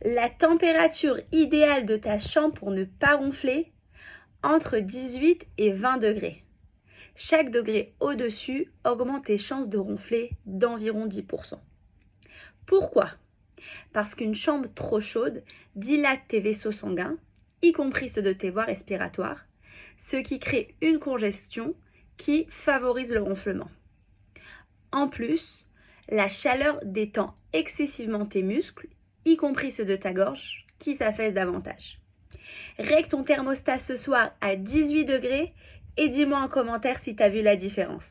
La température idéale de ta chambre pour ne pas ronfler, entre 18 et 20 degrés. Chaque degré au-dessus augmente tes chances de ronfler d'environ 10%. Pourquoi ? Parce qu'une chambre trop chaude dilate tes vaisseaux sanguins, y compris ceux de tes voies respiratoires, ce qui crée une congestion qui favorise le ronflement. En plus, la chaleur détend excessivement tes muscles, y compris ceux de ta gorge, qui s'affaissent davantage. Règle ton thermostat ce soir à 18 degrés et dis-moi en commentaire si tu as vu la différence.